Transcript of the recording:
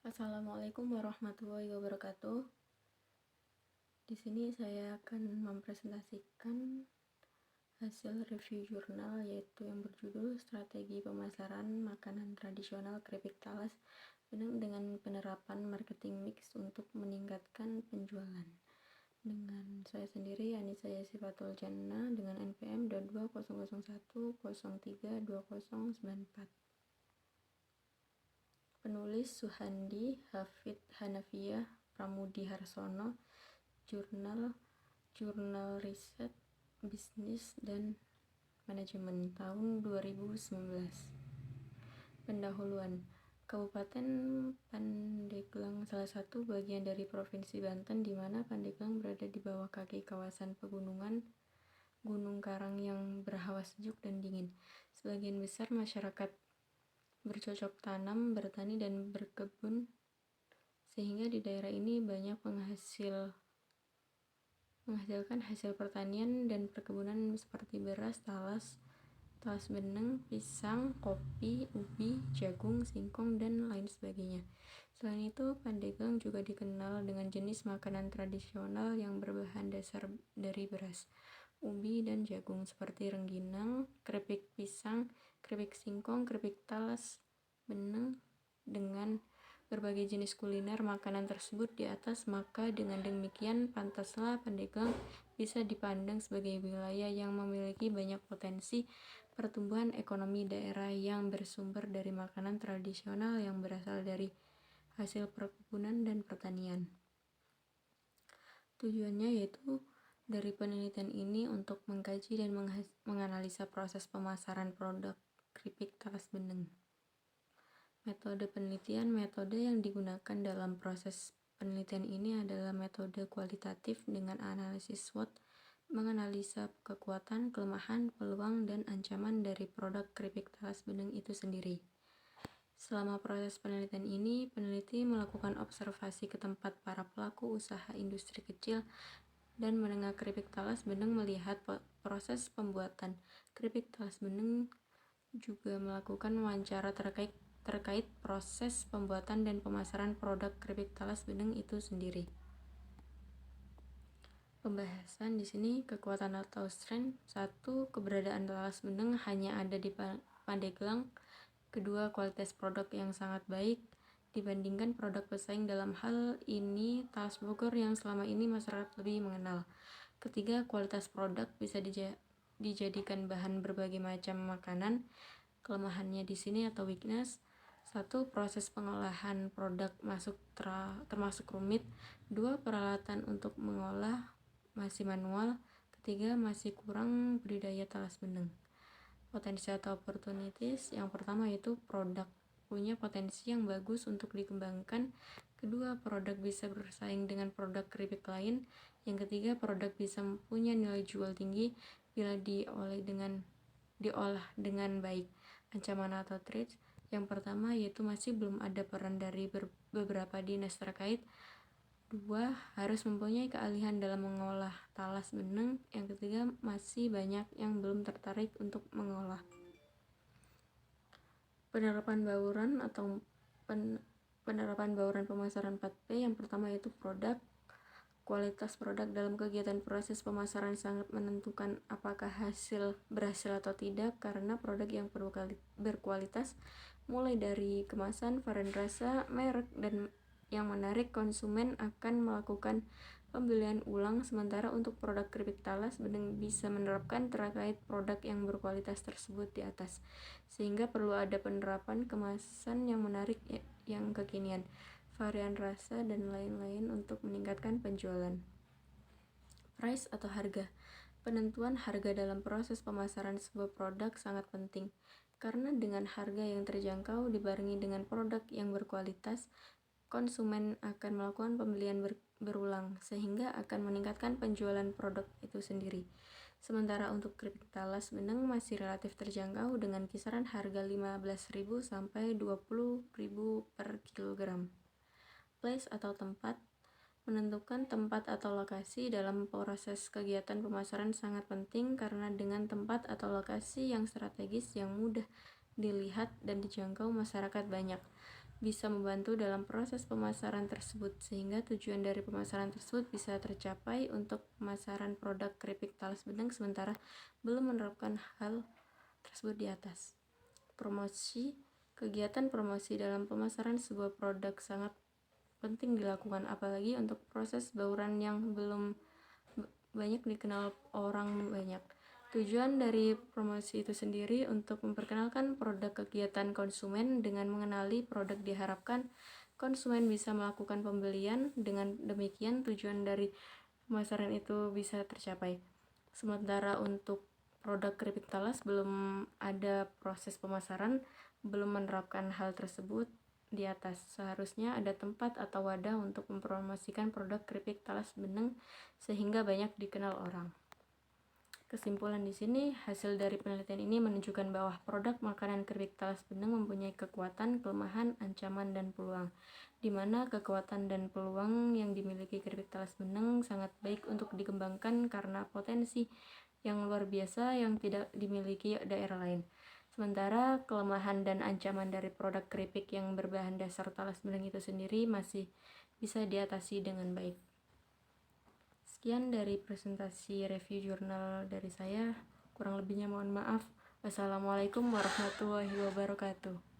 Assalamualaikum warahmatullahi wabarakatuh. Di sini saya akan mempresentasikan hasil review jurnal yaitu yang berjudul Strategi Pemasaran Makanan Tradisional Keripik Talas dengan penerapan marketing mix untuk meningkatkan penjualan. Dengan saya sendiri, Anissa Yasifatul Jannah dengan NPM 22.01.03.2094. Penulis Suhandi Hafid Hanafiyah Pramudi Harsono, Jurnal Riset Bisnis dan Manajemen tahun 2019. Pendahuluan. Kabupaten Pandeglang salah satu bagian dari Provinsi Banten di mana Pandeglang berada di bawah kaki kawasan pegunungan Gunung Karang yang berhawa sejuk dan dingin. Sebagian besar masyarakat bercocok tanam, bertani, dan berkebun, sehingga di daerah ini banyak menghasilkan hasil pertanian dan perkebunan seperti beras, talas beneng, pisang, kopi, ubi, jagung, singkong, dan lain sebagainya. Selain itu, Pandeglang juga dikenal dengan jenis makanan tradisional yang berbahan dasar dari beras, ubi, dan jagung seperti rengginang, keripik pisang, keripik singkong, keripik talas beneng. Dengan berbagai jenis kuliner makanan tersebut di atas, maka dengan demikian pantaslah Pandeglang bisa dipandang sebagai wilayah yang memiliki banyak potensi pertumbuhan ekonomi daerah yang bersumber dari makanan tradisional yang berasal dari hasil perkebunan dan pertanian. Tujuannya yaitu dari penelitian ini untuk mengkaji dan menganalisa proses pemasaran produk keripik talas beneng. Metode penelitian. Metode yang digunakan dalam proses penelitian ini adalah metode kualitatif dengan analisis SWOT, menganalisa kekuatan, kelemahan, peluang, dan ancaman dari produk keripik talas beneng itu sendiri. Selama proses penelitian ini, peneliti melakukan observasi ke tempat para pelaku usaha industri kecil dan menengah keripik talas beneng, melihat proses pembuatan keripik talas beneng, juga melakukan wawancara terkait proses pembuatan dan pemasaran produk keripik talas beneng itu sendiri. Pembahasan di sini kekuatan atau strength. 1. Keberadaan talas beneng hanya ada di Pandeglang. 2. Kualitas produk yang sangat baik dibandingkan produk pesaing. Dalam hal ini talas Bogor yang selama ini masyarakat lebih mengenal. 3. Kualitas produk bisa dijadikan bahan berbagai macam makanan. Kelemahannya di sini atau weakness. 1. Proses pengolahan produk termasuk rumit. 2. Peralatan untuk mengolah masih manual. 3. Masih kurang budidaya talas beneng. Potensi atau opportunities. Yang pertama yaitu produk punya potensi yang bagus untuk dikembangkan. Kedua, produk bisa bersaing dengan produk keripik lain. Yang ketiga, produk bisa punya nilai jual tinggi bila diolah dengan baik. Ancaman atau threats. Yang pertama yaitu masih belum ada peran dari beberapa dinas terkait. 2. Harus mempunyai keahlian dalam mengolah talas beneng. Yang ketiga, masih banyak yang belum tertarik untuk mengolah. Penerapan bauran pemasaran 4P. Yang pertama yaitu produk. Kualitas produk dalam kegiatan proses pemasaran sangat menentukan apakah hasil berhasil atau tidak, karena produk yang berkualitas mulai dari kemasan, varian rasa, merek, dan yang menarik konsumen akan melakukan pembelian ulang. Sementara untuk produk keripik talas beneng bisa menerapkan terkait produk yang berkualitas tersebut di atas, sehingga perlu ada penerapan kemasan yang menarik, yang kekinian, varian rasa, dan lain-lain untuk meningkatkan penjualan. Price atau harga. Penentuan harga dalam proses pemasaran sebuah produk sangat penting, karena dengan harga yang terjangkau dibarengi dengan produk yang berkualitas, konsumen akan melakukan pembelian berulang, sehingga akan meningkatkan penjualan produk itu sendiri. Sementara untuk keripik talas beneng masih relatif terjangkau dengan kisaran harga 15.000 sampai 20.000 per kilogram. Place atau tempat. Menentukan tempat atau lokasi dalam proses kegiatan pemasaran sangat penting, karena dengan tempat atau lokasi yang strategis yang mudah dilihat dan dijangkau masyarakat banyak, bisa membantu dalam proses pemasaran tersebut, sehingga tujuan dari pemasaran tersebut bisa tercapai untuk pemasaran produk keripik talas benang sementara belum menerapkan hal tersebut di atas. Promosi. Kegiatan promosi dalam pemasaran sebuah produk sangat penting dilakukan, apalagi untuk proses bauran yang belum banyak dikenal orang banyak. Tujuan dari promosi itu sendiri untuk memperkenalkan produk kegiatan konsumen. Dengan mengenali produk diharapkan konsumen bisa melakukan pembelian. Dengan demikian tujuan dari pemasaran itu bisa tercapai. Sementara untuk produk keripik talas belum ada proses pemasaran, belum menerapkan hal tersebut di atas. Seharusnya ada tempat atau wadah untuk mempromosikan produk keripik talas benang sehingga banyak dikenal orang. Kesimpulan di sini, hasil dari penelitian ini menunjukkan bahwa produk makanan keripik talas benang mempunyai kekuatan, kelemahan, ancaman, dan peluang, di mana kekuatan dan peluang yang dimiliki keripik talas benang sangat baik untuk dikembangkan karena potensi yang luar biasa yang tidak dimiliki daerah lain. Sementara kelemahan dan ancaman dari produk keripik yang berbahan dasar talas benang itu sendiri masih bisa diatasi dengan baik. Sekian dari presentasi review jurnal dari saya. Kurang lebihnya mohon maaf. Wassalamualaikum warahmatullahi wabarakatuh.